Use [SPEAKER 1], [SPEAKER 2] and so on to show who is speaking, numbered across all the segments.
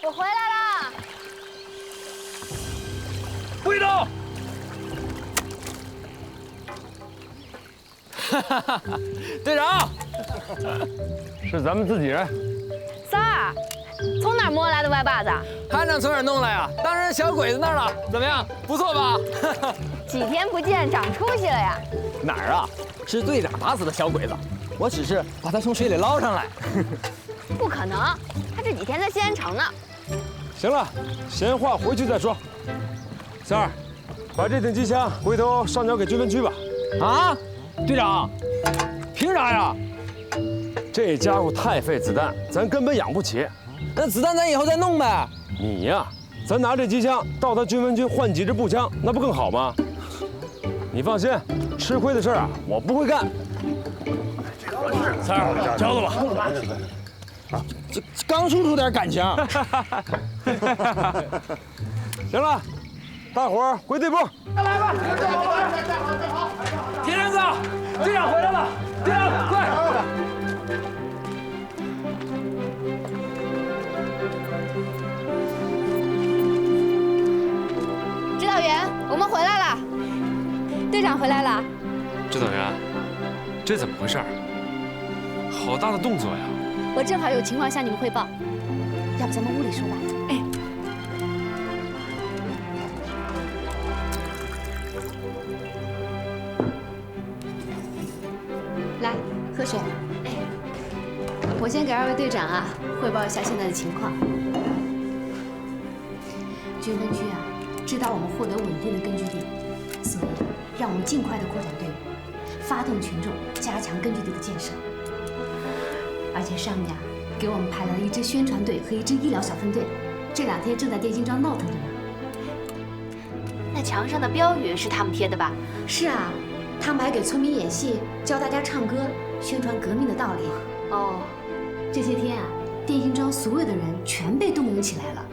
[SPEAKER 1] 我回来啦！
[SPEAKER 2] 不许动！哈哈哈！队长，是咱们自己人。
[SPEAKER 1] 三儿，从哪儿摸来的歪把子？
[SPEAKER 2] 班长从哪儿弄来呀？当然小鬼子那儿了。怎么样？不错吧？
[SPEAKER 1] 几天不见，长出息了呀？
[SPEAKER 2] 哪儿啊？是队长打死的小鬼子，我只是把他从水里捞上来。
[SPEAKER 1] 不可能，他这几天在西安城呢。
[SPEAKER 3] 行了，闲话回去再说。三儿，把这挺机枪回头上交给军分区吧。
[SPEAKER 2] 啊，队长，凭啥呀？
[SPEAKER 3] 这家伙太费子弹，咱根本养不起。
[SPEAKER 2] 那子弹咱以后再弄呗。
[SPEAKER 3] 你呀，咱拿这机枪到他军分区换几支步枪，那不更好吗？你放心，吃亏的事儿啊，我不会干。
[SPEAKER 2] 三儿，交了吧。这刚冲突点感情。
[SPEAKER 3] 行了，大伙儿回队部。
[SPEAKER 2] 来吧，铁链子，队长回来了，队长快！
[SPEAKER 1] 指导员，我们回来了。队长回来了。
[SPEAKER 4] 指导员，这怎么回事？好大的动作呀！
[SPEAKER 5] 我正好有情况向你们汇报，要不咱们屋里说吧？哎，来喝水。哎，我先给二位队长啊汇报一下现在的情况。军分区啊，知道我们获得稳定的根据地，所以让我们尽快的扩展队伍，发动群众，加强根据地的建设。而且上面啊，给我们派来了一支宣传队和一支医疗小分队，这2天正在电信庄闹腾着呢。那墙上的标语是他们贴的吧？是啊，他们还给村民演戏，教大家唱歌，宣传革命的道理。哦，这些天啊，电信庄所有的人全被动员起来了。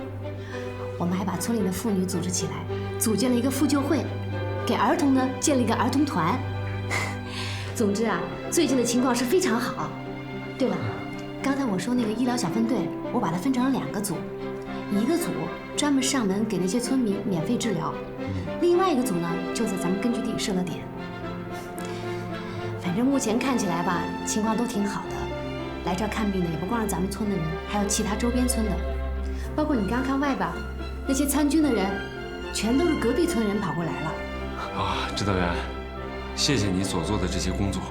[SPEAKER 5] 我们还把村里的妇女组织起来，组建了一个妇救会，给儿童呢建了一个儿童团。总之啊，最近的情况是非常好。对了，刚才我说那个医疗小分队，我把它分成了2个组，一个组专门上门给那些村民免费治疗，另外一个组呢就在咱们根据地设了点。反正目前看起来吧，情况都挺好的。来这儿看病的也不光是咱们村的人，还有其他周边村的，包括你刚看外边那些参军的人，全都是隔壁村的人跑过来了。
[SPEAKER 4] 啊，指导员，谢谢你所做的这些工作。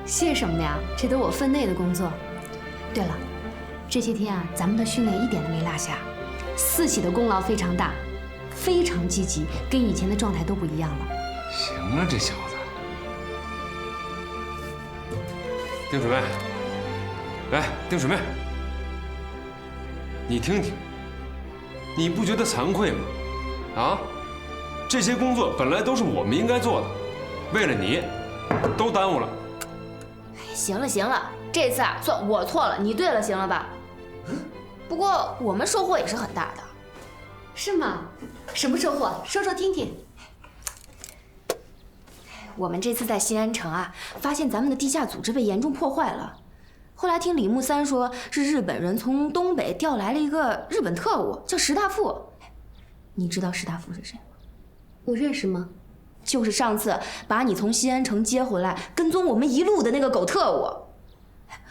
[SPEAKER 5] 谢什么呀？这都我分内的工作。对了，这些天啊，咱们的训练一点都没落下，4喜的功劳非常大，非常积极，跟以前的状态都不一样了。
[SPEAKER 4] 行啊，这小子。丁水妹，来，丁水妹，你听听，你不觉得惭愧吗？啊，这些工作本来都是我们应该做的，为了你，都耽误了。
[SPEAKER 6] 行了行了，这次啊算我错了，你对了，行了吧？不过我们收获也是很大的。
[SPEAKER 5] 是吗？什么收获？说说听听。
[SPEAKER 6] 我们这次在新安城啊，发现咱们的地下组织被严重破坏了。后来听李木三说，是日本人从东北调来了一个日本特务，叫石大富。你知道石大富是谁吗？
[SPEAKER 5] 我认识吗？
[SPEAKER 6] 就是上次把你从西安城接回来，跟踪我们一路的那个狗特务。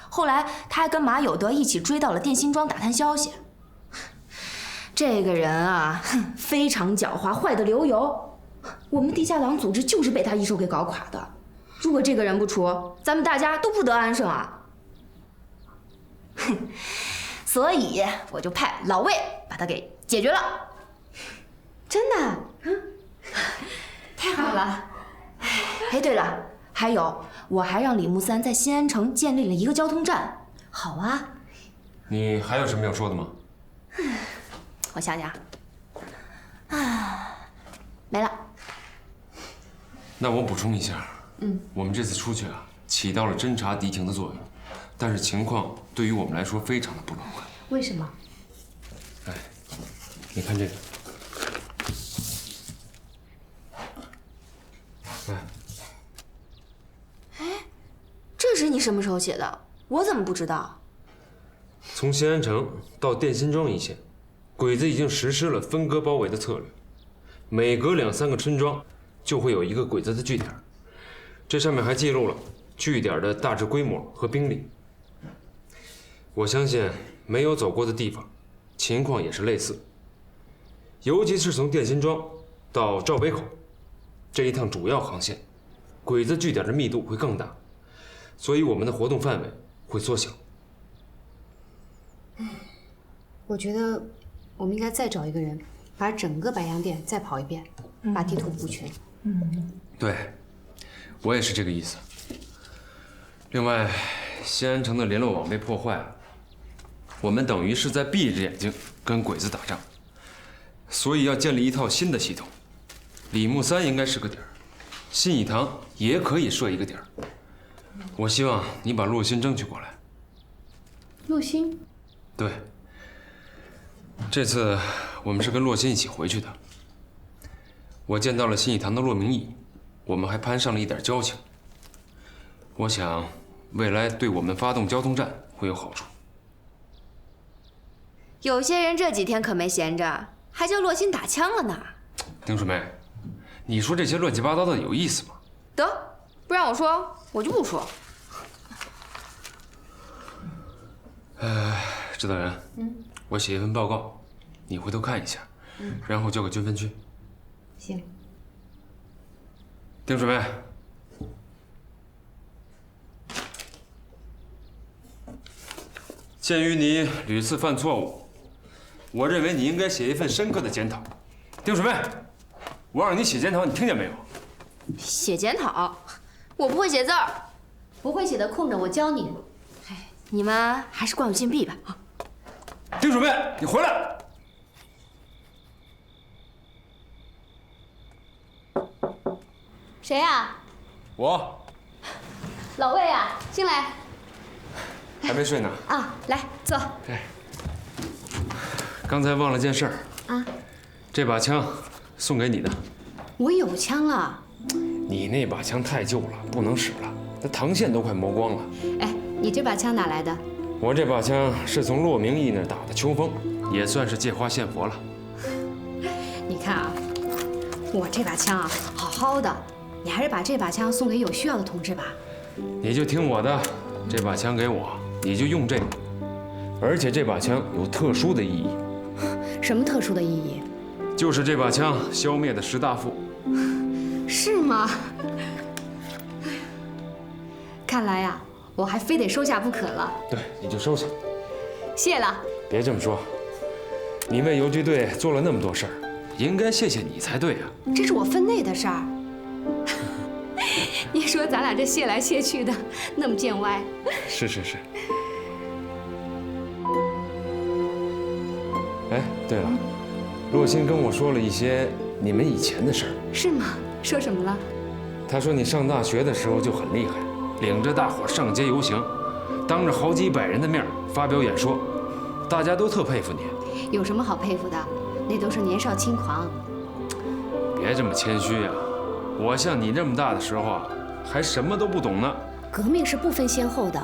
[SPEAKER 6] 后来他还跟马有德一起追到了电信庄打探消息。这个人啊，非常狡猾，坏得流油。我们地下党组织就是被他一手给搞垮的。如果这个人不除，咱们大家都不得安生啊！所以我就派老魏把他给解决了。
[SPEAKER 5] 真的？太好了！
[SPEAKER 6] 哎，对了，还有，我还让李木三在新安城建立了一个交通站。
[SPEAKER 5] 好啊。
[SPEAKER 4] 你还有什么要说的吗？
[SPEAKER 6] 我想想，没了。
[SPEAKER 4] 那我补充一下，我们这次出去啊，起到了侦察敌情的作用，但是情况对于我们来说非常的不乐观。
[SPEAKER 5] 为什么？
[SPEAKER 4] 哎，你看这个，
[SPEAKER 6] 哎，这是你什么时候写的？我怎么不知道？
[SPEAKER 4] 从新安城到电信庄一线，鬼子已经实施了分割包围的策略，每隔2、3个村庄就会有一个鬼子的据点，这上面还记录了据点的大致规模和兵力。我相信没有走过的地方，情况也是类似。尤其是从电辛庄到赵北口这一趟主要航线，鬼子据点的密度会更大，所以我们的活动范围会缩小。
[SPEAKER 5] 我觉得我们应该再找一个人，把整个白洋淀再跑一遍，把地图补全。
[SPEAKER 4] 对，我也是这个意思。另外，西安城的联络网被破坏了，我们等于是在闭着眼睛跟鬼子打仗，所以要建立一套新的系统。李木3应该是个点儿，信义堂也可以设一个点儿。我希望你把洛心争取过来。
[SPEAKER 5] 洛心？
[SPEAKER 4] 对，这次我们是跟洛心一起回去的。我见到了信义堂的骆明义，我们还攀上了一点交情。我想，未来对我们发动交通战会有好处。
[SPEAKER 6] 有些人这几天可没闲着，还叫洛心打枪了呢。
[SPEAKER 4] 丁水妹，你说这些乱七八糟的有意思吗？
[SPEAKER 6] 得，不让我说，我就不说。
[SPEAKER 4] 指导员，我写一份报告，你回头看一下，然后交给军分区。
[SPEAKER 5] 行。
[SPEAKER 4] 丁水妹，鉴于你屡次犯错误，我认为你应该写一份深刻的检讨。丁水妹，我让你写检讨，你听见没有？
[SPEAKER 6] 写检讨，我不会写字儿，
[SPEAKER 5] 不会写的空着，我教你。
[SPEAKER 6] 你们还是惯我禁闭吧。
[SPEAKER 4] 丁水妹，你回来！
[SPEAKER 1] 谁呀？
[SPEAKER 4] 我
[SPEAKER 1] 老魏呀，进来。
[SPEAKER 4] 还没睡呢。
[SPEAKER 1] 啊，来坐。
[SPEAKER 4] 哎，刚才忘了件事儿
[SPEAKER 5] 啊，
[SPEAKER 4] 这把枪送给你的。
[SPEAKER 5] 我有枪了。
[SPEAKER 4] 你那把枪太旧了，不能使了，那膛线都快磨光了。
[SPEAKER 5] 哎，你这把枪哪来的？
[SPEAKER 4] 我这把枪是从骆明义那儿打的秋风，也算是借花献佛了。
[SPEAKER 5] 你看啊，我这把枪啊，好好的，你还是把这把枪送给有需要的同志吧。
[SPEAKER 4] 你就听我的，这把枪给我，你就用这个。而且这把枪有特殊的意义。
[SPEAKER 5] 什么特殊的意义？
[SPEAKER 4] 就是这把枪消灭的石大富。
[SPEAKER 5] 是吗？看来呀，我还非得收下不可了。
[SPEAKER 4] 对，你就收下。
[SPEAKER 5] 谢了。
[SPEAKER 4] 别这么说，你为游击队做了那么多事儿，应该谢谢你才对啊。
[SPEAKER 5] 这是我分内的事儿。你说咱俩这谢来谢去的，那么见歪。
[SPEAKER 4] 是。哎，对了，洛心跟我说了一些你们以前的事儿。
[SPEAKER 5] 是吗？说什么了？
[SPEAKER 4] 他说你上大学的时候就很厉害，领着大伙上街游行，当着好几百人的面发表演说，大家都特佩服你。
[SPEAKER 5] 有什么好佩服的？那都是年少轻狂。
[SPEAKER 4] 别这么谦虚呀！我像你这么大的时候啊，还什么都不懂呢。
[SPEAKER 5] 革命是不分先后的。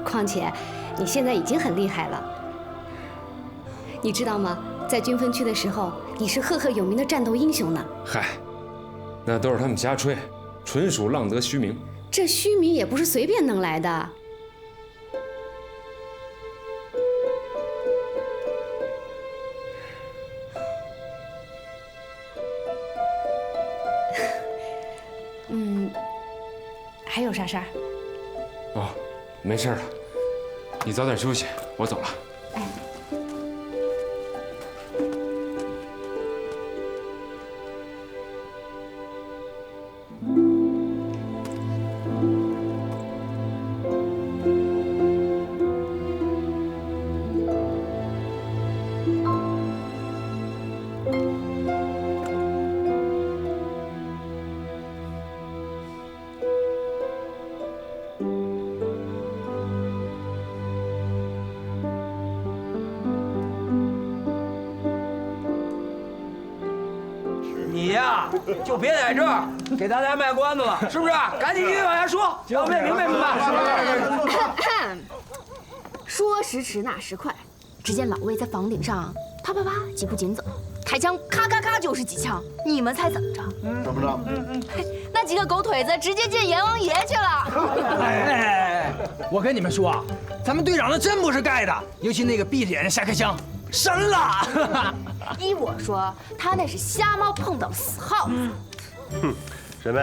[SPEAKER 5] 况且，你现在已经很厉害了。你知道吗？在军分区的时候，你是赫赫有名的战斗英雄呢。
[SPEAKER 4] 嗨，那都是他们瞎吹，纯属浪得虚名。
[SPEAKER 5] 这虚名也不是随便能来的。还有啥事儿？
[SPEAKER 4] 哦，没事了，你早点休息，我走了。
[SPEAKER 5] 哎。
[SPEAKER 2] 你呀，就别在这儿给大家卖关子了，是不是？赶紧继续往下说，明白？
[SPEAKER 1] 说时迟，那时快，
[SPEAKER 6] 只见老魏在房顶上啪啪啪几步紧走，抬枪咔咔咔就是几枪。你们猜怎么着？
[SPEAKER 2] 怎么着？
[SPEAKER 6] 那几个狗腿子直接见阎王爷去了。
[SPEAKER 7] 哎，我跟你们说啊，咱们队长那真不是盖的，尤其那个闭着眼睛瞎开枪，神了！
[SPEAKER 6] 依我说，他那是瞎猫碰到死耗子。
[SPEAKER 2] 哼，水妹，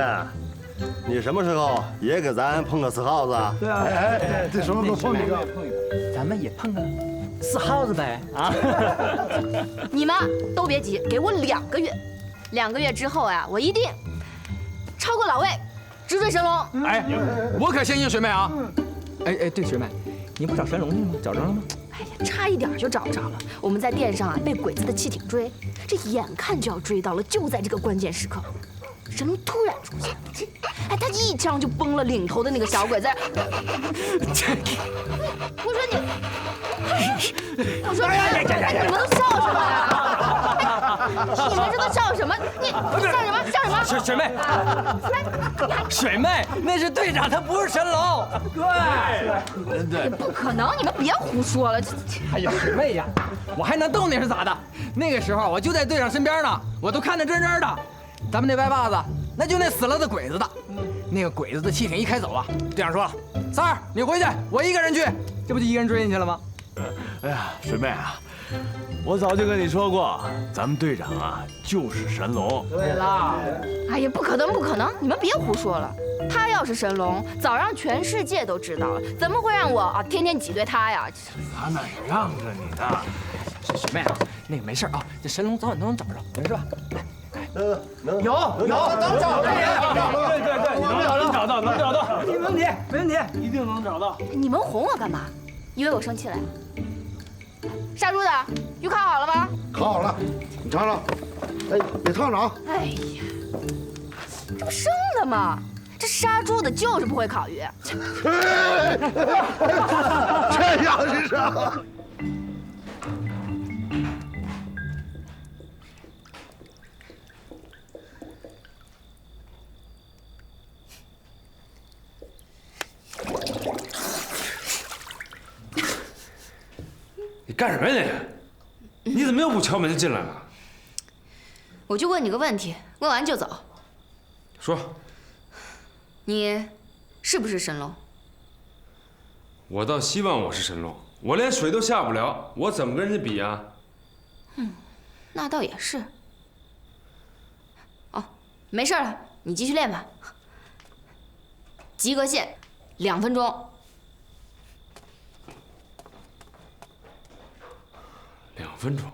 [SPEAKER 2] 你什么时候也给咱碰个死耗子啊？
[SPEAKER 7] 对啊，哎，这什么时候碰一个？咱们也碰个死耗子呗啊！
[SPEAKER 6] 你们都别急，给我2个月，2个月之后呀，我一定超过老魏，直追神龙。
[SPEAKER 7] 哎，我可相信水妹啊！哎，对，水妹，你不找神龙去吗？找着了吗？
[SPEAKER 6] 哎呀，差一点就找着了。我们在殿上啊，被鬼子的汽艇追，这眼看就要追到了，就在这个关键时刻，神龙突然出现，哎，他一枪就崩了领头的那个小鬼子。我说你，我说你们都笑什么呀？你们这都笑什么？你笑什么？笑什么？
[SPEAKER 7] 水妹，水妹，那是队长，他不是神龙。对，
[SPEAKER 6] 不可能！你们别胡说了。
[SPEAKER 7] 哎呀，水妹呀，我还能动你是咋的？那个时候我就在队长身边呢，我都看得真真的。咱们那歪把子，那就那死了的鬼子的。那个鬼子的汽艇一开走啊，队长说了：“三儿，你回去，我一个人去。”这不就一个人追进去了吗？
[SPEAKER 8] 哎呀，水妹啊，我早就跟你说过，咱们队长啊就是神龙。
[SPEAKER 7] 对啦，
[SPEAKER 6] 哎呀，不可能，不可能！你们别胡说了。他要是神龙，早让全世界都知道了，怎么会让我啊天天挤兑他呀？
[SPEAKER 8] 他那是让着你呢。
[SPEAKER 7] 水妹啊，那个没事啊，这神龙早晚都能找着，没事吧？
[SPEAKER 2] 能
[SPEAKER 7] 有，能找着，
[SPEAKER 8] 对，能找到，
[SPEAKER 7] 没问题，没问题。
[SPEAKER 8] 一定能找到。
[SPEAKER 6] 你们哄我干嘛？以为我生气了呀？杀猪的鱼烤好了吗？
[SPEAKER 2] 烤好了，你尝尝。哎，别烫着啊！
[SPEAKER 6] 哎呀，这不生的吗？这杀猪的就是不会烤鱼。
[SPEAKER 2] 这样是啥？
[SPEAKER 4] 你干什么呀你？你怎么又不敲门就进来了？
[SPEAKER 6] 我就问你个问题，问完就走。
[SPEAKER 4] 说，
[SPEAKER 6] 你是不是神龙？
[SPEAKER 4] 我倒希望我是神龙，我连水都下不了，我怎么跟人家比啊？
[SPEAKER 6] 那倒也是。哦，没事了，你继续练吧。及格线2分钟。
[SPEAKER 4] 2分钟。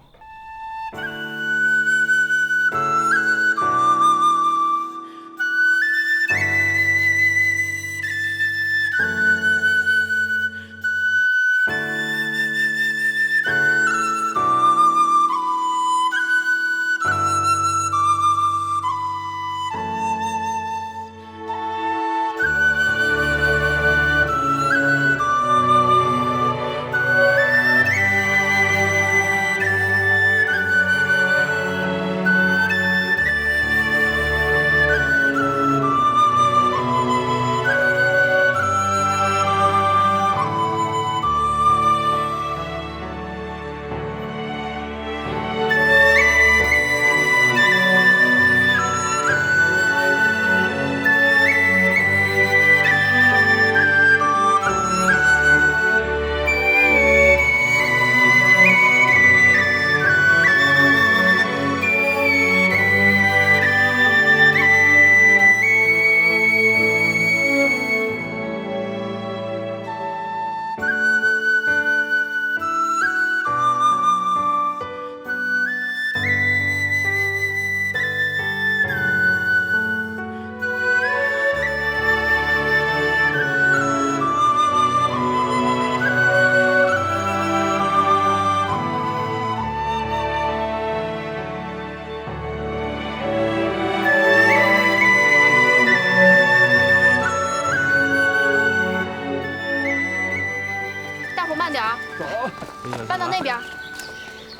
[SPEAKER 1] 搬到那边。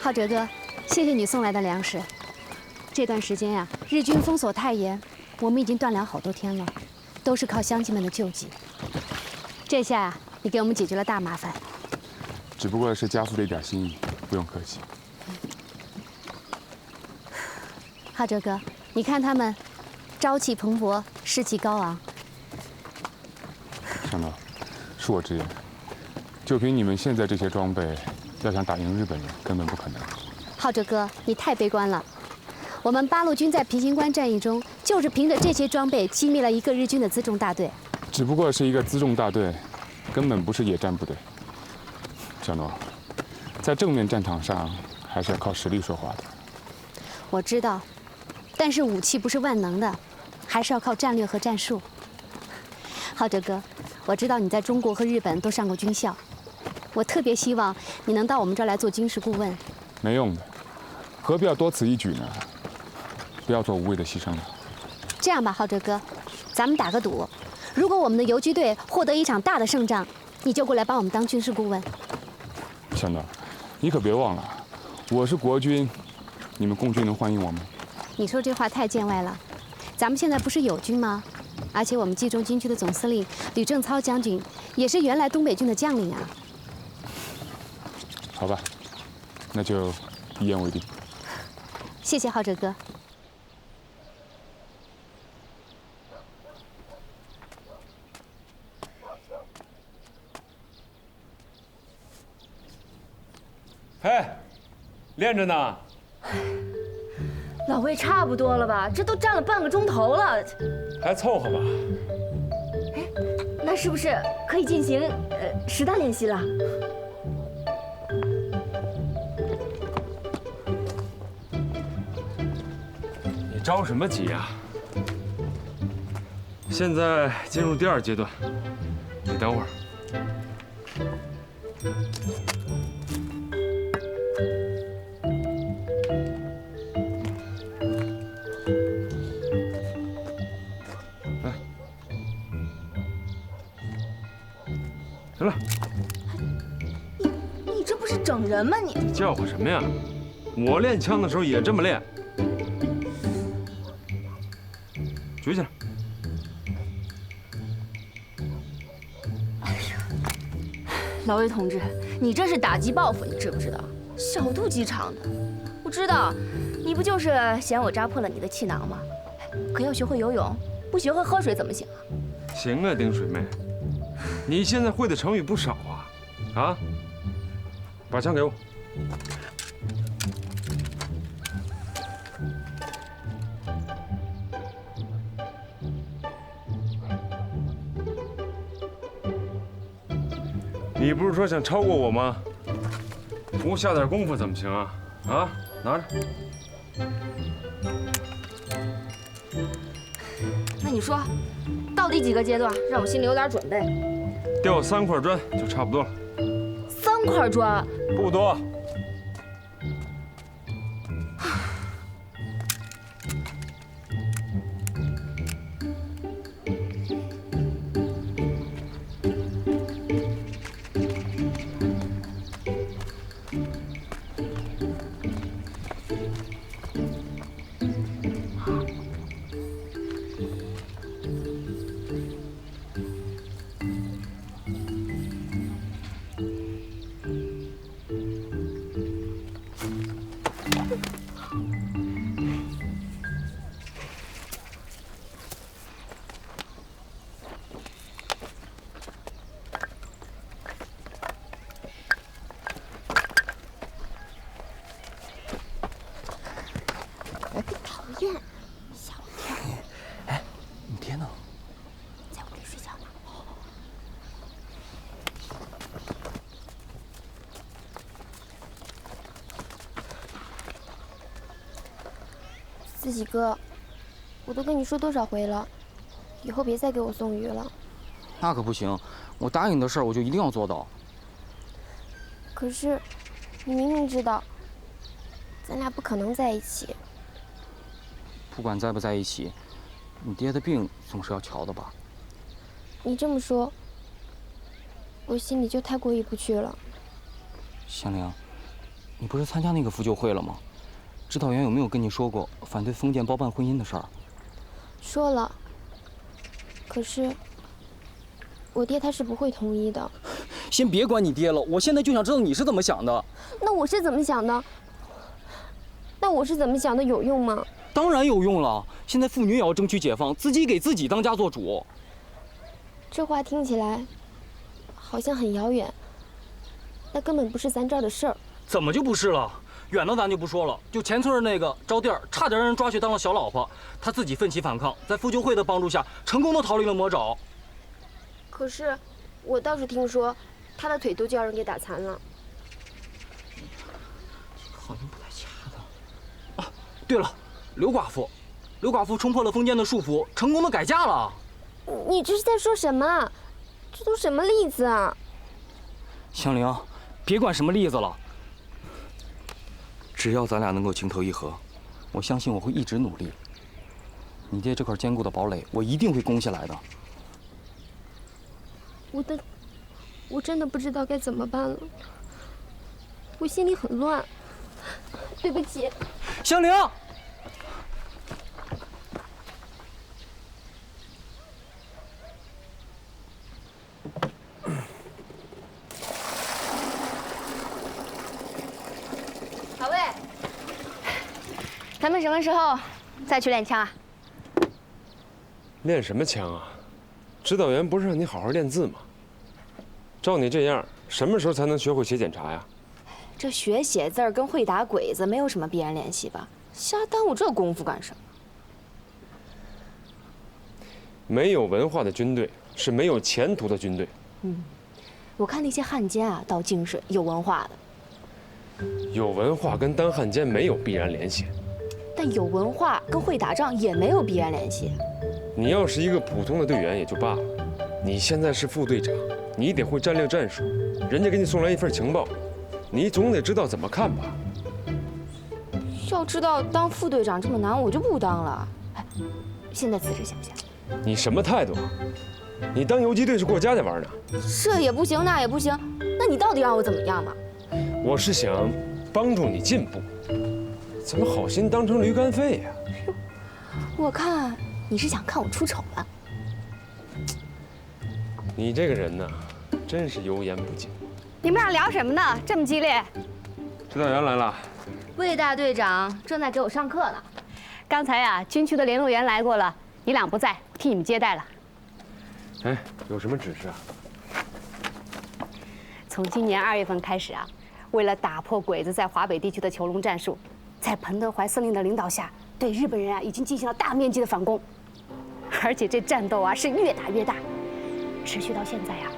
[SPEAKER 5] 浩哲哥，谢谢你送来的粮食。这段时间呀，日军封锁太严，我们已经断粮好多天了，都是靠乡亲们的救济。这下呀，你给我们解决了大麻烦。
[SPEAKER 9] 只不过是家父的一点心意，不用客气。
[SPEAKER 5] 浩哲哥，你看他们，朝气蓬勃，士气高昂。
[SPEAKER 9] 上诺，恕我直言，就凭你们现在这些装备，要想打赢日本人，根本不可能。
[SPEAKER 5] 浩哲哥，你太悲观了。我们八路军在平型关战役中，就是凭着这些装备击灭了一个日军的辎重大队。
[SPEAKER 9] 只不过是一个辎重大队，根本不是野战部队。小诺，在正面战场上，还是要靠实力说话的。
[SPEAKER 5] 我知道，但是武器不是万能的，还是要靠战略和战术。浩哲哥，我知道你在中国和日本都上过军校，我特别希望你能到我们这儿来做军事顾问。
[SPEAKER 9] 没用的，何必要多此一举呢？不要做无谓的牺牲了。
[SPEAKER 5] 这样吧，浩哲哥，咱们打个赌，如果我们的游击队获得一场大的胜仗，你就过来帮我们当军事顾问。
[SPEAKER 9] 小诺，你可别忘了，我是国军，你们共军能欢迎我吗？
[SPEAKER 5] 你说这话太见外了，咱们现在不是友军吗？而且我们冀中军区的总司令吕正操将军也是原来东北军的将领啊。
[SPEAKER 9] 好吧，那就一言为定。
[SPEAKER 5] 谢谢浩哲哥。
[SPEAKER 3] 嘿，练着呢。
[SPEAKER 6] 老魏差不多了吧？这都站了半个钟头了，
[SPEAKER 3] 还凑合吧。
[SPEAKER 6] 那是不是可以进行实弹练习了？
[SPEAKER 3] 你着什么急呀？现在进入第2阶段，你等会儿。行了，
[SPEAKER 6] 你这不是整人吗你？
[SPEAKER 3] 叫唤什么呀？我练枪的时候也这么练。举起来。
[SPEAKER 6] 老魏同志，你这是打击报复，你知不知道？小肚鸡肠的。我知道，你不就是嫌我扎破了你的气囊吗？可要学会游泳，不学会喝水怎么行啊？
[SPEAKER 3] 行啊，丁水妹，你现在会的成语不少啊！啊，把枪给我。你不是说想超过我吗？不下点功夫怎么行啊？啊，拿着。
[SPEAKER 6] 那你说，到底几个阶段，让我心里有点准备？
[SPEAKER 3] 掉3块砖就差不多了。
[SPEAKER 6] 3块砖？
[SPEAKER 3] 不多。
[SPEAKER 1] 自己哥，我都跟你说多少回了，以后别再给我送鱼了。
[SPEAKER 7] 那可不行，我答应的事儿我就一定要做到。
[SPEAKER 1] 可是，你明明知道，咱俩不可能在一起。
[SPEAKER 7] 不管在不在一起，你爹的病总是要瞧的吧？
[SPEAKER 1] 你这么说，我心里就太过意不去了。
[SPEAKER 7] 香菱，你不是参加那个扶救会了吗？指导员有没有跟你说过反对封建包办婚姻的事儿？
[SPEAKER 1] 说了，可是我爹他是不会同意的。
[SPEAKER 10] 先别管你爹了，我现在就想知道你是怎么想的。
[SPEAKER 1] 那我是怎么想的？有用吗？
[SPEAKER 10] 当然有用了，现在妇女也要争取解放，自己给自己当家做主。
[SPEAKER 1] 这话听起来好像很遥远，那根本不是咱这儿的事儿。
[SPEAKER 10] 怎么就不是了？远的咱就不说了，就前村那个招娣儿，差点让人抓去当了小老婆，她自己奋起反抗，在妇救会的帮助下，成功的逃离了魔爪。
[SPEAKER 1] 可是，我倒是听说，她的腿都叫人给打残了。
[SPEAKER 10] 好像不太恰当。啊，对了，刘寡妇冲破了封建的束缚，成功的改嫁了。
[SPEAKER 1] 你这是在说什么？这都什么例子啊？
[SPEAKER 10] 香菱，别管什么例子了。只要咱俩能够情投意合，我相信我会一直努力。你爹这块坚固的堡垒，我一定会攻下来的。
[SPEAKER 1] 我真的不知道该怎么办了，我心里很乱，对不起。
[SPEAKER 10] 香菱。
[SPEAKER 6] 老魏，咱们什么时候再去练枪啊？
[SPEAKER 4] 练什么枪啊？指导员不是让你好好练字吗？照你这样，什么时候才能学会写检查呀？
[SPEAKER 6] 这学写字儿跟会打鬼子没有什么必然联系吧？瞎耽误这功夫干什么？
[SPEAKER 4] 没有文化的军队是没有前途的军队。
[SPEAKER 6] 我看那些汉奸啊，倒竟是有文化的。
[SPEAKER 4] 有文化跟当汉奸没有必然联系，
[SPEAKER 6] 但有文化跟会打仗也没有必然联系。
[SPEAKER 4] 你要是一个普通的队员也就罢了，你现在是副队长，你得会战略战术。人家给你送来一份情报，你总得知道怎么看吧？
[SPEAKER 6] 要知道当副队长这么难，我就不当了。哎，现在辞职行不行？
[SPEAKER 4] 你什么态度啊？你当游击队是过家家玩呢？
[SPEAKER 6] 这也不行，那也不行，那你到底让我怎么样嘛？
[SPEAKER 4] 我是想帮助你进步，怎么好心当成驴肝肺呀？
[SPEAKER 6] 我看你是想看我出丑了。
[SPEAKER 4] 你这个人呢，真是油盐不进。
[SPEAKER 11] 你们俩聊什么呢？这么激烈？
[SPEAKER 4] 指导员来了。
[SPEAKER 6] 魏大队长正在给我上课呢。
[SPEAKER 11] 刚才啊，军区的联络员来过了，你俩不在，替你们接待了。
[SPEAKER 4] 哎，有什么指示啊？
[SPEAKER 11] 从今年2月份开始啊，为了打破鬼子在华北地区的囚笼战术，在彭德怀司令的领导下，对日本人啊已经进行了大面积的反攻，而且这战斗啊是越打越大，持续到现在啊，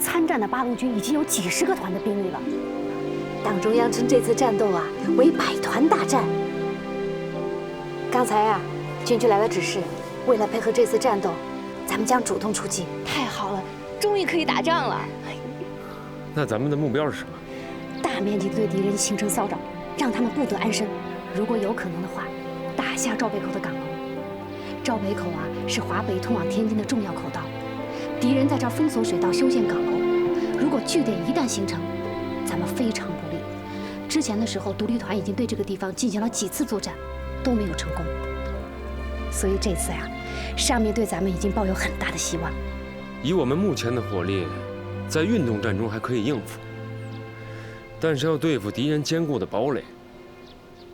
[SPEAKER 11] 参战的八路军已经有几十个团的兵力了。党中央称这次战斗啊为百团大战。刚才啊，军区来了指示，为了配合这次战斗，咱们将主动出击。
[SPEAKER 6] 太好了，终于可以打仗了。
[SPEAKER 4] 那咱们的目标是什么？
[SPEAKER 11] 大面积的对敌人形成骚扰，让他们不得安生。如果有可能的话，打下赵北口的港口。赵北口啊是华北通往天津的重要口道，敌人在这儿封锁水道，修建港口。如果据点一旦形成，咱们非常不利。之前的时候，独立团已经对这个地方进行了几次作战，都没有成功。所以这次呀，上面对咱们已经抱有很大的希望。
[SPEAKER 4] 以我们目前的火力，在运动战中还可以应付，但是要对付敌人坚固的堡垒，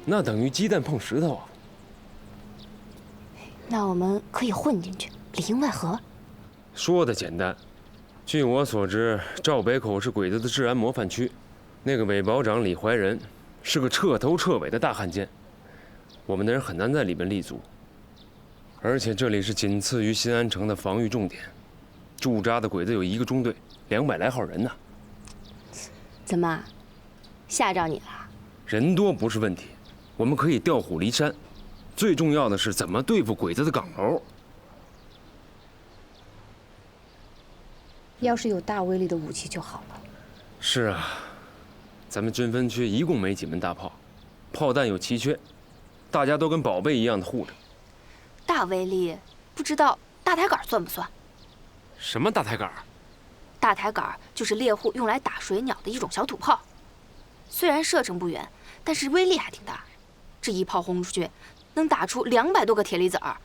[SPEAKER 4] 那等于鸡蛋碰石头啊！
[SPEAKER 6] 那我们可以混进去，里应外合。
[SPEAKER 4] 说的简单，据我所知，赵北口是鬼子的治安模范区，那个伪保长李怀仁是个彻头彻尾的大汉奸，我们的人很难在里面立足。而且这里是仅次于新安城的防御重点，驻扎的鬼子有1个中队，200来号人呢。
[SPEAKER 6] 怎么，吓着你了？
[SPEAKER 4] 人多不是问题，我们可以调虎离山，最重要的是怎么对付鬼子的岗楼。
[SPEAKER 11] 要是有大威力的武器就好了。
[SPEAKER 4] 是啊，咱们军分区一共没几门大炮，炮弹有奇缺，大家都跟宝贝一样的护着。
[SPEAKER 6] 大威力，不知道大抬杆算不算？
[SPEAKER 4] 什么大抬杆？
[SPEAKER 6] 大抬杆就是猎户用来打水鸟的一种小土炮，虽然射程不远，但是威力还挺大。这一炮轰出去，能打出200多个铁粒子儿，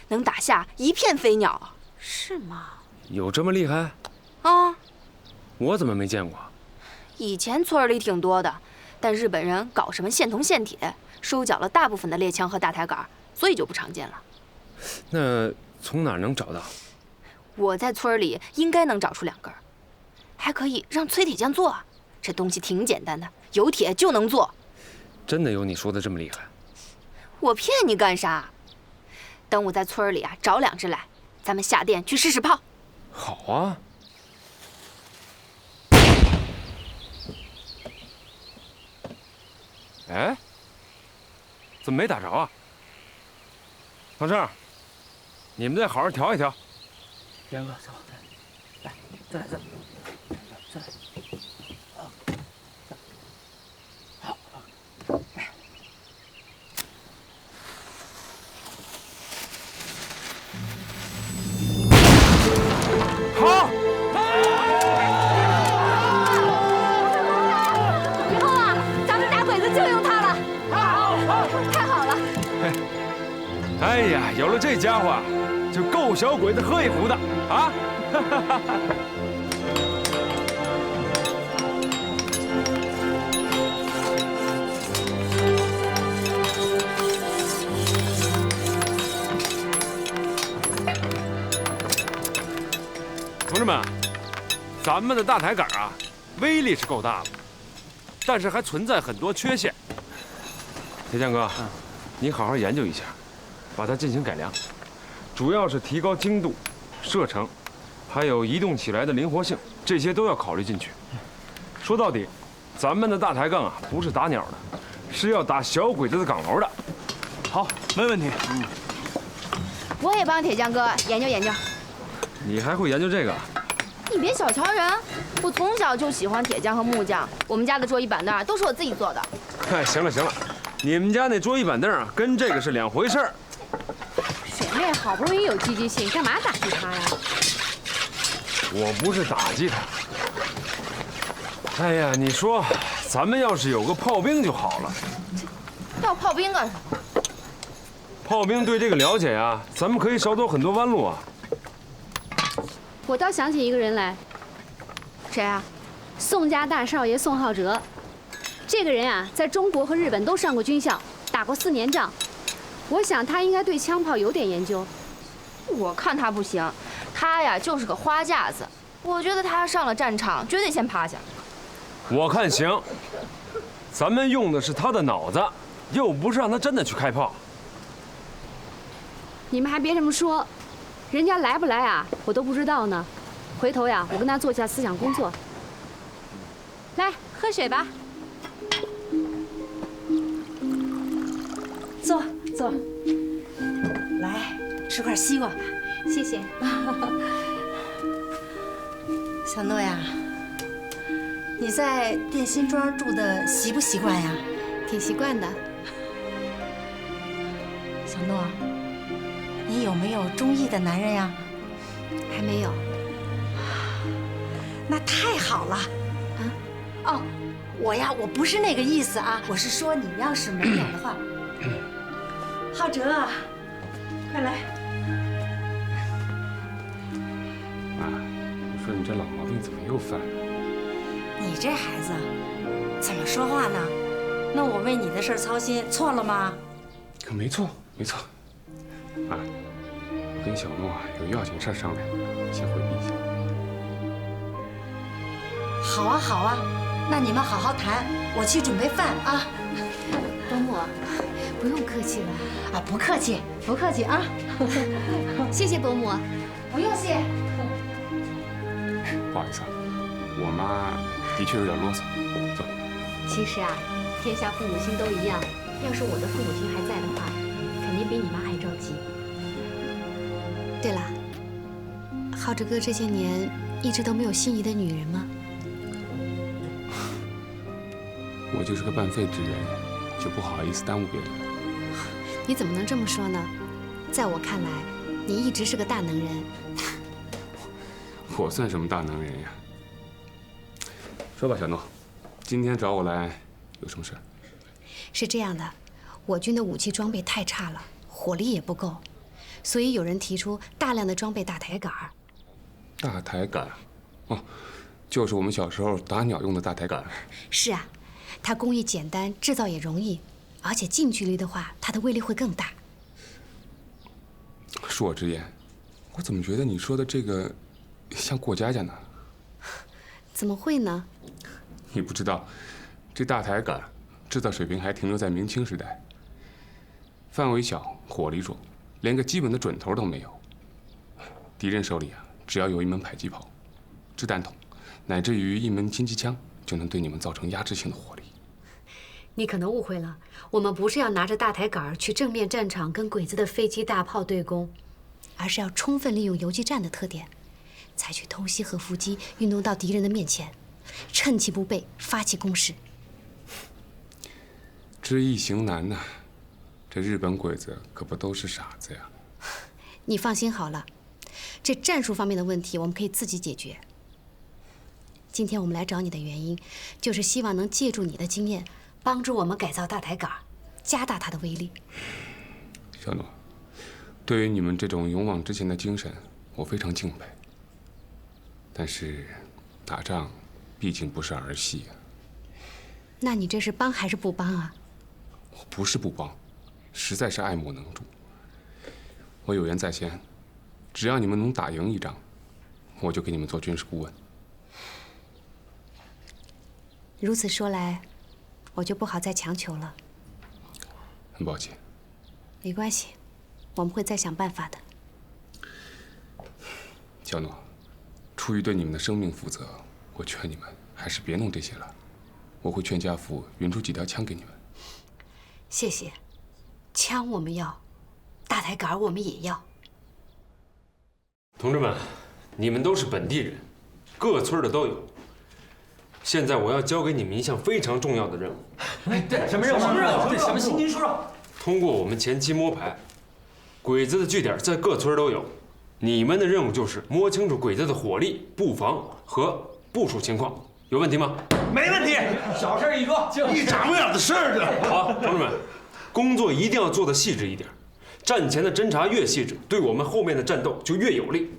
[SPEAKER 6] 能打下1片飞鸟。
[SPEAKER 11] 是吗？
[SPEAKER 4] 有这么厉害？
[SPEAKER 6] 啊，
[SPEAKER 4] 我怎么没见过？
[SPEAKER 6] 以前村里挺多的，但日本人搞什么线铜线铁，收缴了大部分的猎枪和大抬杆，所以就不常见了。
[SPEAKER 4] 那从哪儿能找到？
[SPEAKER 6] 我在村里应该能找出2根，还可以让崔铁匠做。这东西挺简单的，有铁就能做。
[SPEAKER 4] 真的有你说的这么厉害？
[SPEAKER 6] 我骗你干啥？等我在村里啊找2只来，咱们下店去试试炮。
[SPEAKER 4] 好啊。哎，怎么没打着啊？唐胜，你们再好好调一调。
[SPEAKER 7] 天哥，走，来，再来。
[SPEAKER 4] 好。
[SPEAKER 11] 以后啊，咱们打鬼子就用它了。好，太好了。
[SPEAKER 3] 哎呀，有了这家伙，就够小鬼子喝一壶的啊！同志们，咱们的大抬杆啊，威力是够大的，但是还存在很多缺陷。铁匠哥，你好好研究一下，把它进行改良，主要是提高精度、射程，还有移动起来的灵活性，这些都要考虑进去。说到底，咱们的大抬杠啊，不是打鸟的，是要打小鬼子的岗楼的。
[SPEAKER 8] 好，没问题。
[SPEAKER 6] 我也帮铁匠哥研究研究。
[SPEAKER 3] 你还会研究这个？
[SPEAKER 6] 你别小瞧人，我从小就喜欢铁匠和木匠，我们家的桌椅板凳都是我自己做的。
[SPEAKER 3] 哎，行了行了，你们家那桌椅板凳啊，跟这个是2回事儿。
[SPEAKER 11] 水妹好不容易有积极性，干嘛打击她呀？
[SPEAKER 3] 我不是打击他。哎呀，你说，咱们要是有个炮兵就好了。
[SPEAKER 6] 要炮兵干什么？
[SPEAKER 3] 炮兵对这个了解呀，咱们可以少走很多弯路啊。
[SPEAKER 11] 我倒想起一个人来。
[SPEAKER 6] 谁啊？
[SPEAKER 11] 宋家大少爷宋浩哲。这个人啊，在中国和日本都上过军校，打过4年仗。我想他应该对枪炮有点研究。
[SPEAKER 6] 我看他不行，他呀就是个花架子。我觉得他上了战场绝对先趴下。
[SPEAKER 3] 我看行，咱们用的是他的脑子，又不是让他真的去开炮。
[SPEAKER 11] 你们还别这么说，人家来不来啊，我都不知道呢。回头呀，我跟他做下思想工作。来，喝水吧。
[SPEAKER 5] 坐坐，来吃块西瓜吧。
[SPEAKER 11] 谢谢。
[SPEAKER 5] 小诺呀，你在电辛庄住的习不习惯呀？
[SPEAKER 11] 挺习惯的。
[SPEAKER 5] 小诺，你有没有中意的男人呀？
[SPEAKER 11] 还没有。
[SPEAKER 5] 那太好了。啊？哦，我不是那个意思啊，我是说你要是没有的话。浩哲啊，快来。
[SPEAKER 9] 妈，我说你这老毛病怎么又犯了？
[SPEAKER 5] 你这孩子怎么说话呢？那我为你的事儿操心，错了吗？
[SPEAKER 9] 可没错，没错。妈，我跟小诺有要紧事商量，先回避一下。
[SPEAKER 5] 好啊，好啊，那你们好好谈，我去准备饭啊。
[SPEAKER 11] 伯母，不用客气了。
[SPEAKER 5] 啊，不客气，不客气啊。
[SPEAKER 11] 谢谢伯母。
[SPEAKER 5] 不用谢。
[SPEAKER 9] 不好意思啊，我妈的确有点啰嗦。走。
[SPEAKER 11] 其实啊，天下父母亲都一样。要是我的父母亲还在的话，肯定比你妈还着急。对了，浩哲哥这些年一直都没有心仪的女人吗？
[SPEAKER 9] 我就是个半废之人，就不好意思耽误别人。
[SPEAKER 11] 你怎么能这么说呢？在我看来，你一直是个大能人。
[SPEAKER 9] 我算什么大能人呀？说吧，小诺，今天找我来有什么事？
[SPEAKER 11] 是这样的，我军的武器装备太差了，火力也不够，所以有人提出大量的装备大抬杆。
[SPEAKER 9] 大抬杆？哦，就是我们小时候打鸟用的大抬杆。
[SPEAKER 5] 是啊，它工艺简单，制造也容易，而且近距离的话，它的威力会更大。
[SPEAKER 9] 恕我直言，我怎么觉得你说的这个像过家家呢？
[SPEAKER 5] 怎么会呢？
[SPEAKER 9] 你不知道，这大抬杆制造水平还停留在明清时代，范围小，火力弱，连个基本的准头都没有。敌人手里啊，只要有一门迫击炮、掷弹筒，乃至于一门轻机枪，就能对你们造成压制性的火力。
[SPEAKER 5] 你可能误会了，我们不是要拿着大抬杆去正面战场跟鬼子的飞机大炮对攻，而是要充分利用游击战的特点，采取偷袭和伏击，运动到敌人的面前，趁其不备发起攻势。
[SPEAKER 9] 知易行难呐，这日本鬼子可不都是傻子呀。
[SPEAKER 5] 你放心好了，这战术方面的问题我们可以自己解决。今天我们来找你的原因，就是希望能借助你的经验，帮助我们改造大抬杆，加大它的威力。
[SPEAKER 9] 小诺，对于你们这种勇往直前的精神，我非常敬佩。但是，打仗毕竟不是儿戏啊。
[SPEAKER 5] 那你这是帮还是不帮啊？
[SPEAKER 9] 我不是不帮，实在是爱莫能助。我有言在先，只要你们能打赢一仗，我就给你们做军事顾问。
[SPEAKER 5] 如此说来，我就不好再强求了。
[SPEAKER 9] 很抱歉。
[SPEAKER 5] 没关系，我们会再想办法的。
[SPEAKER 9] 小诺，出于对你们的生命负责，我劝你们还是别弄这些了。我会劝家父匀出几条枪给你们。
[SPEAKER 5] 谢谢，枪我们要，大抬杆我们也要。
[SPEAKER 4] 同志们，你们都是本地人，各村的都有。现在我要交给你们一项非常重要的任务。
[SPEAKER 10] 对，什么任务？什么任务？对，什么？您说说。
[SPEAKER 4] 通过我们前期摸排，鬼子的据点在各村都有。你们的任务就是摸清楚鬼子的火力、布防和部署情况。有问题吗？
[SPEAKER 2] 没问题，
[SPEAKER 10] 小事一桩，
[SPEAKER 2] 一眨眼的事儿这。
[SPEAKER 4] 好，同志们，工作一定要做得细致一点。战前的侦查越细致，对我们后面的战斗就越有利。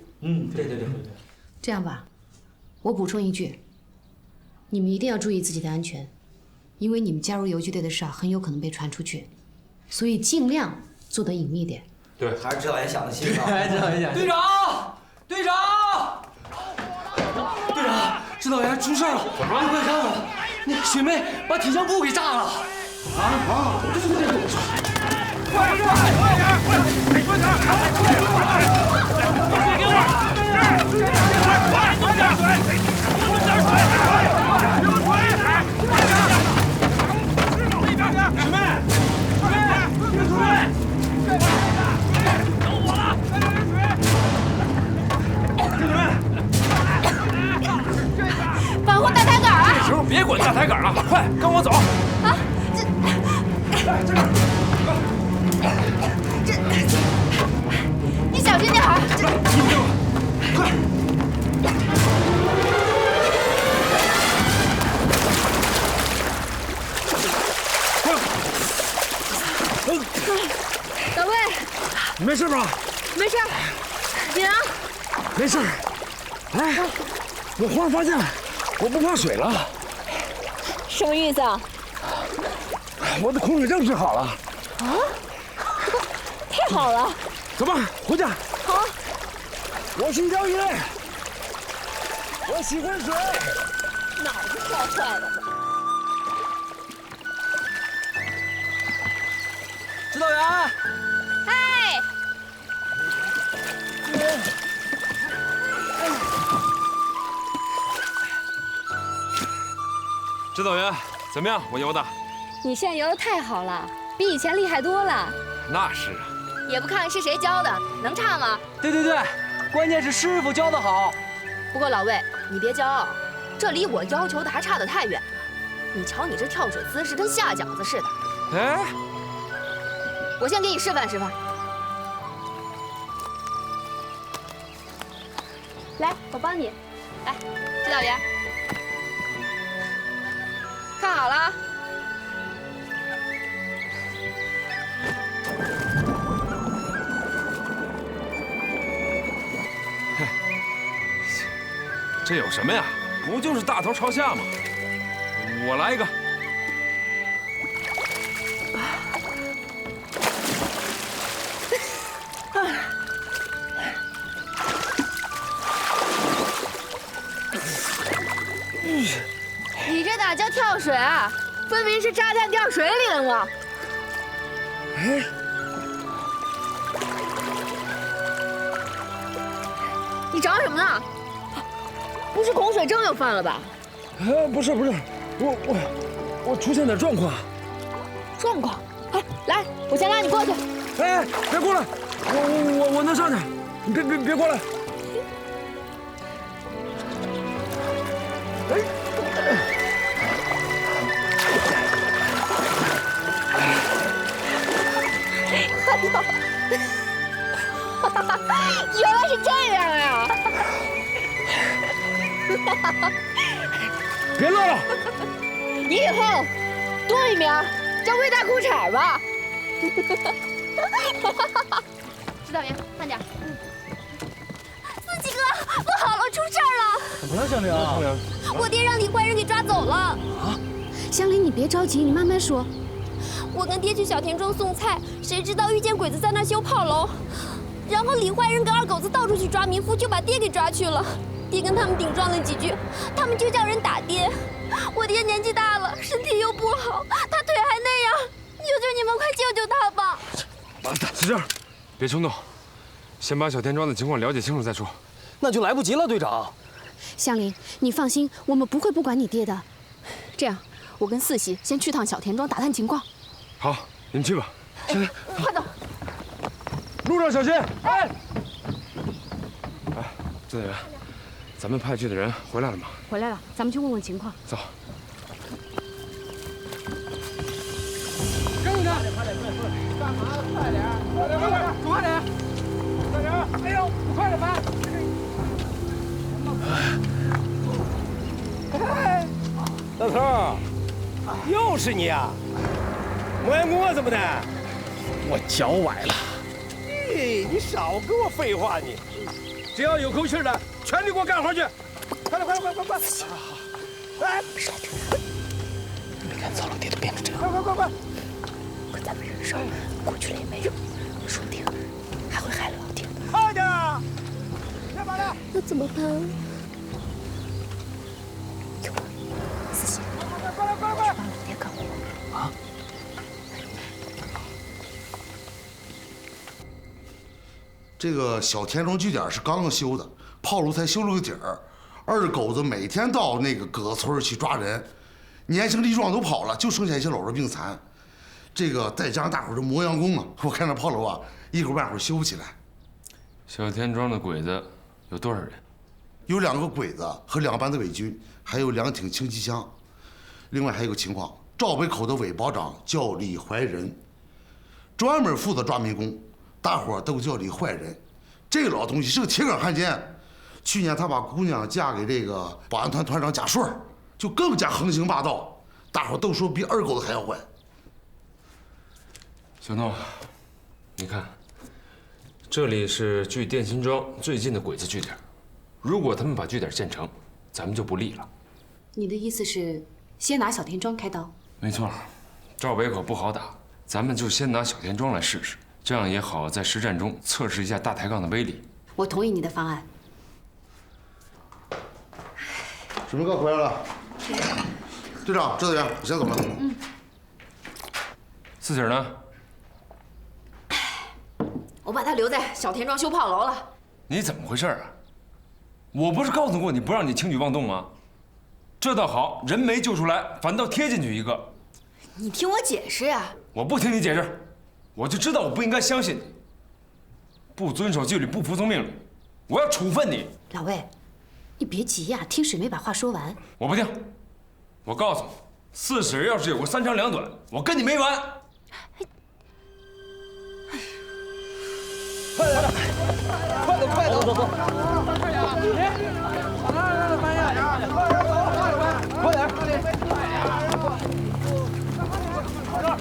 [SPEAKER 10] 对。
[SPEAKER 5] 这样吧，我补充一句，你们一定要注意自己的安全，因为你们加入游击队的事很有可能被传出去，所以尽量做得隐秘点。
[SPEAKER 4] 对，
[SPEAKER 12] 还是指导员想的细啊。
[SPEAKER 10] 队长，队长，指导员出事了！
[SPEAKER 4] 怎么了？
[SPEAKER 10] 你快看看，那个雪妹把铁匠铺给炸了！
[SPEAKER 2] 啊！快点！
[SPEAKER 5] 保护大抬杆啊！
[SPEAKER 3] 这时候别管大抬杆了，快跟我走！
[SPEAKER 5] 啊，你小心点儿！
[SPEAKER 2] 快！
[SPEAKER 1] 老魏，
[SPEAKER 2] 你没事吧？
[SPEAKER 1] 没事。景阳，
[SPEAKER 2] 没事。哎，我忽然发现我不怕水了。
[SPEAKER 1] 什么意思啊？
[SPEAKER 2] 我的恐水症治好了。
[SPEAKER 1] 啊？太好了！
[SPEAKER 2] 走吧，回家。
[SPEAKER 1] 好。
[SPEAKER 2] 我是钓鱼人，我喜欢水。
[SPEAKER 1] 脑子跳坏了。
[SPEAKER 10] 指导员。
[SPEAKER 1] 哎。
[SPEAKER 3] 指导员，怎么样？我游的？
[SPEAKER 1] 你现在游的太好了，比以前厉害多了。
[SPEAKER 3] 那是啊。
[SPEAKER 6] 也不看是谁教的，能差吗？
[SPEAKER 10] 对，关键是师傅教的好。
[SPEAKER 6] 不过老魏，你别骄傲，这离我要求的还差得太远了。你瞧你这跳水姿势跟下饺子似的。
[SPEAKER 3] 哎，
[SPEAKER 6] 我先给你示范示范。
[SPEAKER 1] 来，我帮你。
[SPEAKER 6] 来，指导员，看好了。
[SPEAKER 3] 这有什么呀？不就是大头朝下吗？我来一个。
[SPEAKER 6] 你这哪叫跳水啊？分明是炸弹掉水里了嘛！
[SPEAKER 3] 哎，
[SPEAKER 6] 你找什么呢？不是恐水症又犯了吧？
[SPEAKER 3] 不是，我出现点状况。
[SPEAKER 6] 状况？哎，来，我先拉你过去。
[SPEAKER 3] 哎，别过来，我能上去，你别过来。哎。
[SPEAKER 6] 原来是这样啊！
[SPEAKER 3] 别乐了，
[SPEAKER 6] 你以后多一名叫魏大裤衩吧。指导员，慢点。
[SPEAKER 1] 四七哥，不好了，出事儿了！
[SPEAKER 8] 怎么了，香菱？
[SPEAKER 1] 我爹让李坏人给抓走了。
[SPEAKER 11] 啊！香菱，你别着急，你慢慢说。
[SPEAKER 1] 我跟爹去小田庄送菜，谁知道遇见鬼子在那修炮楼，然后李坏人跟二狗子到处去抓民夫，就把爹给抓去了。爹跟他们顶撞了几句，他们就叫人打爹。我爹年纪大了，身体又不好，他腿还那样，求你们快救救他吧！
[SPEAKER 3] 使劲，别冲动，先把小田庄的情况了解清楚再说。
[SPEAKER 10] 那就来不及了，队长。
[SPEAKER 11] 香菱，你放心，我们不会不管你爹的。这样，我跟四喜先去趟小田庄打探情况。
[SPEAKER 3] 好，你们去吧。
[SPEAKER 6] 快走！
[SPEAKER 3] 路上小心！哎，支队员，咱们派去的人回来了吗？
[SPEAKER 11] 回来了，咱们去问问情况。
[SPEAKER 3] 走。
[SPEAKER 7] 跟着，快点，干嘛？快点，快点，快点！哎呦，快点吧！
[SPEAKER 2] 老头，又是你啊！磨洋工啊，怎么的？
[SPEAKER 8] 我脚崴了。
[SPEAKER 2] 你少跟我废话你！只要有口气的，全力给我干活去！快！哎，
[SPEAKER 7] 没看曹老爹都变成这样。
[SPEAKER 2] 快！
[SPEAKER 5] 可咱们人少，过去了也没用，说不定还会害了老爹。
[SPEAKER 2] 快点！干嘛呢？
[SPEAKER 1] 那怎么办？
[SPEAKER 5] 有了，四喜，
[SPEAKER 2] 快！
[SPEAKER 5] 把老爹告我。
[SPEAKER 7] 啊！
[SPEAKER 12] 这个小田庄据点是刚刚修的，炮楼才修了个底儿。二狗子每天到那个葛村去抓人，年轻力壮都跑了，就剩下一些老弱病残。这个再加上大伙儿这磨洋工啊，我看那炮楼啊，一会儿半会儿修不起来。
[SPEAKER 4] 小田庄的鬼子有多少人？
[SPEAKER 12] 有2个鬼子和2班的伪军，还有2挺轻机枪。另外还有个情况，赵北口的伪保长叫李怀仁，专门负责抓民工。大伙儿都叫李坏人，这个老东西是个铁杆汉奸。去年他把姑娘嫁给这个保安团团长贾顺，就更加横行霸道。大伙儿都说比二狗子还要坏。
[SPEAKER 4] 小诺，你看，这里是距电信庄最近的鬼子据点。如果他们把据点建成，咱们就不利了。
[SPEAKER 5] 你的意思是先拿小田庄开刀？
[SPEAKER 4] 没错，赵北口不好打，咱们就先拿小田庄来试试。这样也好在实战中测试一下大抬杠的威力。
[SPEAKER 5] 我同意你的方案。
[SPEAKER 12] 水明哥回来了，队长、支队员，我先走了。
[SPEAKER 4] 四喜呢？
[SPEAKER 6] 我把他留在小田庄修炮楼了。
[SPEAKER 4] 你怎么回事啊？我不是告诉过你不让你轻举妄动吗？这倒好，人没救出来，反倒贴进去一个。
[SPEAKER 6] 你听我解释呀！
[SPEAKER 4] 我不听你解释。我就知道我不应该相信你，不遵守纪律，不服从命令，我要处分你。
[SPEAKER 5] 老魏，你别急呀，听水梅把话说完。
[SPEAKER 4] 我不听，我告诉你，四婶要是有个3长2短，我跟你没完。
[SPEAKER 7] 快点，走！快点！快点！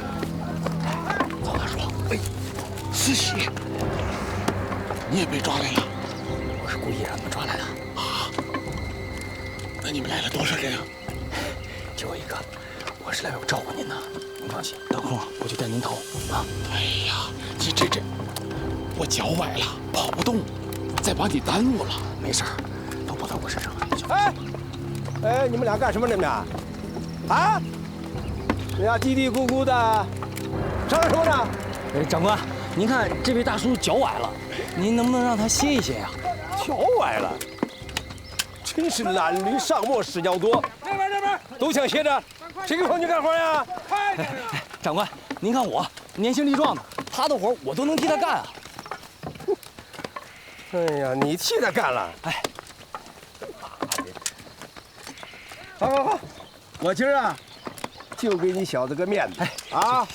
[SPEAKER 12] 哎，四喜，你也被抓来了？
[SPEAKER 7] 我是故意让他们抓来的。
[SPEAKER 12] 啊？那你们来了
[SPEAKER 10] 就我一个，我是来照顾您的，您放心，有空我就带您投啊。
[SPEAKER 9] 哎呀，你这，我脚崴了，跑不动，再把你耽误了。
[SPEAKER 10] 没事儿，都不在我身上。
[SPEAKER 2] 哎，你们俩干什么？你们俩，啊？你俩嘀嘀咕咕的，商量什么呢？
[SPEAKER 10] 长官，您看这位大叔脚崴了，您能不能让他歇一歇呀？
[SPEAKER 2] 脚崴了，真是懒驴上磨屎尿多。这边，都想歇着，谁给空去干活呀？快点啊！
[SPEAKER 10] 长官，您看我年轻力壮的，他的活我都能替他干啊。
[SPEAKER 2] 哎呀，你替他干了，哎，好，我今儿啊，就给你小子个面子，啊，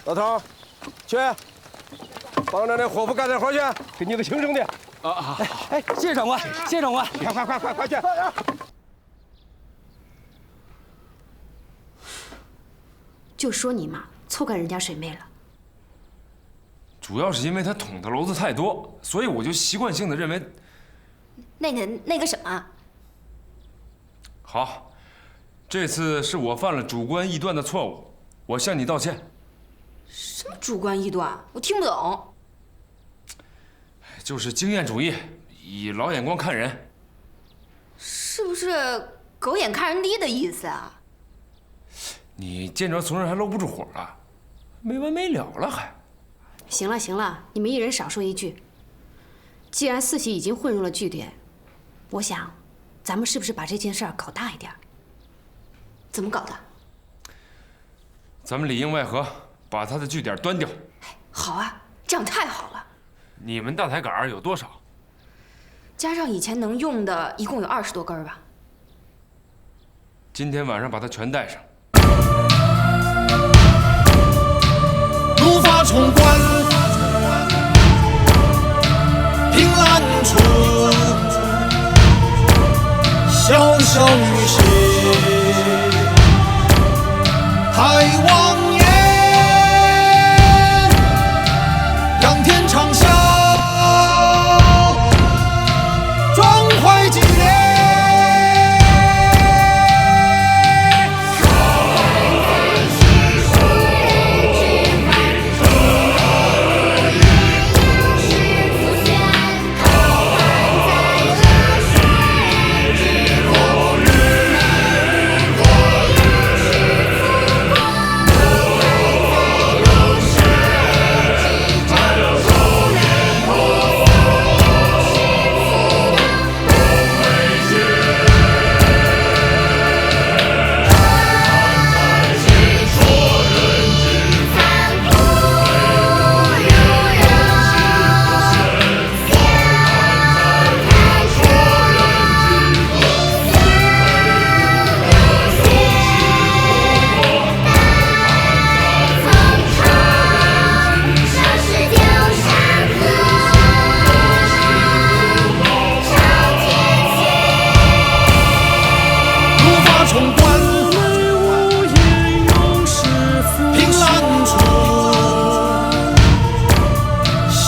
[SPEAKER 2] 老头，去帮着那伙夫干点活去，给你个亲兄弟。
[SPEAKER 10] 哎，谢谢长官，谢谢长官，
[SPEAKER 2] 快去！
[SPEAKER 11] 就说你嘛，错怪人家水妹了。
[SPEAKER 4] 主要是因为他捅的篓子太多，所以我就习惯性的认为，
[SPEAKER 6] 那个什么，
[SPEAKER 4] 好，这次是我犯了主观臆断的错误，我向你道歉。
[SPEAKER 6] 什么主观臆断？我听不懂。
[SPEAKER 4] 就是经验主义，以老眼光看人，
[SPEAKER 6] 是不是狗眼看人低的意思啊？
[SPEAKER 4] 你见着怂人还搂不住火了，没完没了了还。
[SPEAKER 11] 行了，你们一人少说一句。既然四喜已经混入了据点，我想，咱们是不是把这件事儿搞大一点？
[SPEAKER 6] 怎么搞的？
[SPEAKER 4] 咱们里应外合，把他的据点端掉。
[SPEAKER 6] 好啊，这样太好了。
[SPEAKER 4] 你们大台杆有多少？
[SPEAKER 6] 加上以前能用的，一共有20多根吧。
[SPEAKER 4] 今天晚上把它全带上。
[SPEAKER 13] 怒发冲冠，凭栏处，潇潇雨歇，太王爷，仰天长啸，壮怀激烈。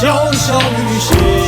[SPEAKER 13] 潇潇雨歇。